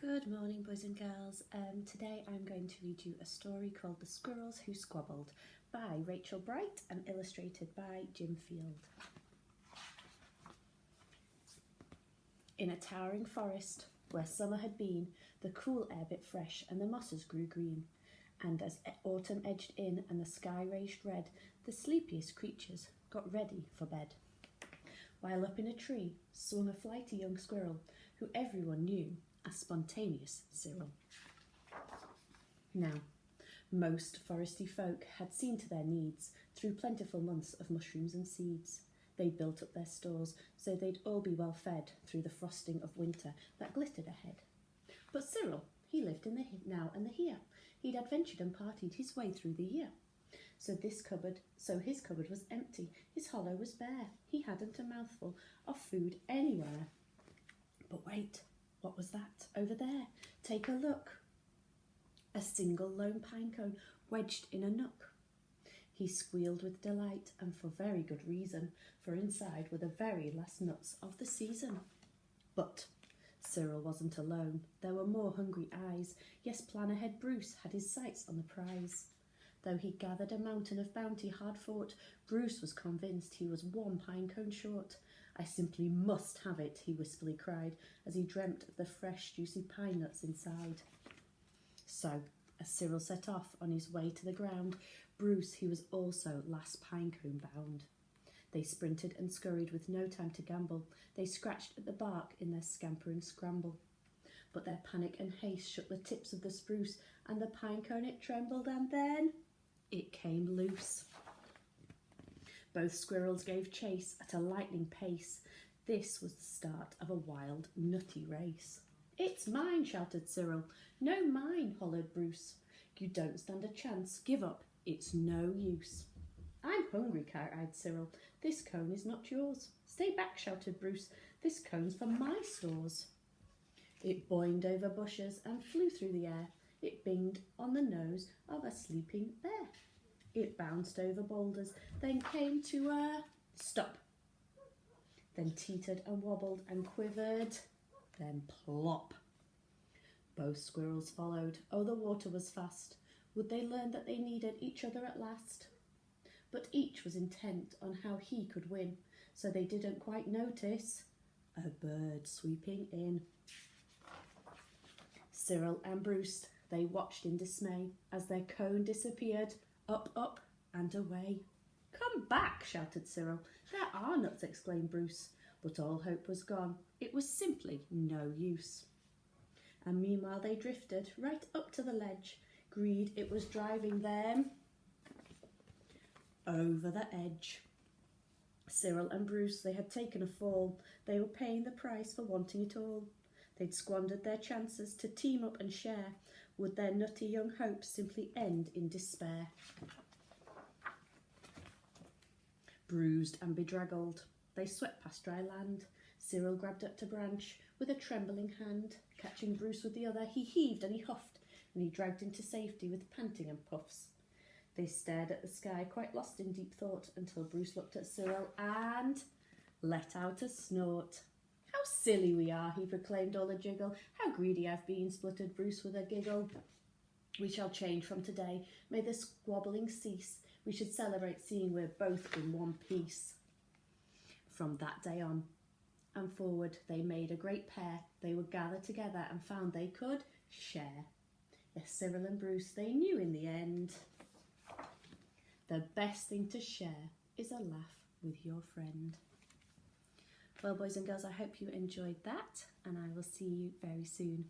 Good morning, boys and girls. Today I'm going to read you a story called The Squirrels Who Squabbled by Rachel Bright and illustrated by Jim Field. In a towering forest, where summer had been, the cool air bit fresh and the mosses grew green. And as autumn edged in and the sky raged red, the sleepiest creatures got ready for bed. While up in a tree swung a flighty young squirrel, who everyone knew as Spontaneous Cyril. Now, most foresty folk had seen to their needs through plentiful months of mushrooms and seeds. They built up their stores so they'd all be well fed through the frosting of winter that glittered ahead. But Cyril, he lived in the now and the here. He'd adventured and partied his way through the year. So his cupboard was empty, his hollow was bare. He hadn't a mouthful of food anywhere. But wait, what was that over there? Take a look. A single lone pine cone wedged in a nook. He squealed with delight, and for very good reason, for inside were the very last nuts of the season. But Cyril wasn't alone. There were more hungry eyes. Yes, plan ahead Bruce had his sights on the prize. Though he gathered a mountain of bounty hard fought, Bruce was convinced he was one pine cone short. I simply must have it, he wistfully cried, as he dreamt of the fresh, juicy pine nuts inside. So, as Cyril set off on his way to the ground, Bruce, he was also last pine cone bound. They sprinted and scurried with no time to gamble. They scratched at the bark in their scamper and scramble. But their panic and haste shook the tips of the spruce, and the pine cone it trembled, and then it came loose. Both squirrels gave chase at a lightning pace. This was the start of a wild, nutty race. "It's mine," shouted Cyril. "No, mine," hollered Bruce. "You don't stand a chance. Give up. It's no use." "I'm hungry," cried Cyril. "This cone is not yours." "Stay back," shouted Bruce. "This cone's for my stores." It boinged over bushes and flew through the air. It binged on the nose of a sleeping bear. It bounced over boulders, then came to a stop. Then teetered and wobbled and quivered, then plop. Both squirrels followed. Oh, the water was fast. Would they learn that they needed each other at last? But each was intent on how he could win, so they didn't quite notice a bird sweeping in. Cyril and Bruce, they watched in dismay as their cone disappeared, up, and away. "Come back," shouted Cyril. "There are nuts," exclaimed Bruce. But all hope was gone. It was simply no use. And meanwhile they drifted right up to the ledge. Greed, it was driving them over the edge. Cyril and Bruce, they had taken a fall. They were paying the price for wanting it all. They'd squandered their chances to team up and share. Would their nutty young hopes simply end in despair? Bruised and bedraggled, they swept past dry land. Cyril grabbed up to branch with a trembling hand. Catching Bruce with the other, he heaved and he huffed, and he dragged him to safety with panting and puffs. They stared at the sky, quite lost in deep thought, until Bruce looked at Cyril and let out a snort. "How silly we are," he proclaimed all a jiggle. "How greedy I've been," spluttered Bruce with a giggle. "We shall change from today. May the squabbling cease. We should celebrate seeing we're both in one piece." From that day on and forward, they made a great pair. They would gather together and found they could share. Yes, Cyril and Bruce, they knew in the end the best thing to share is a laugh with your friend. Well, boys and girls, I hope you enjoyed that, and I will see you very soon.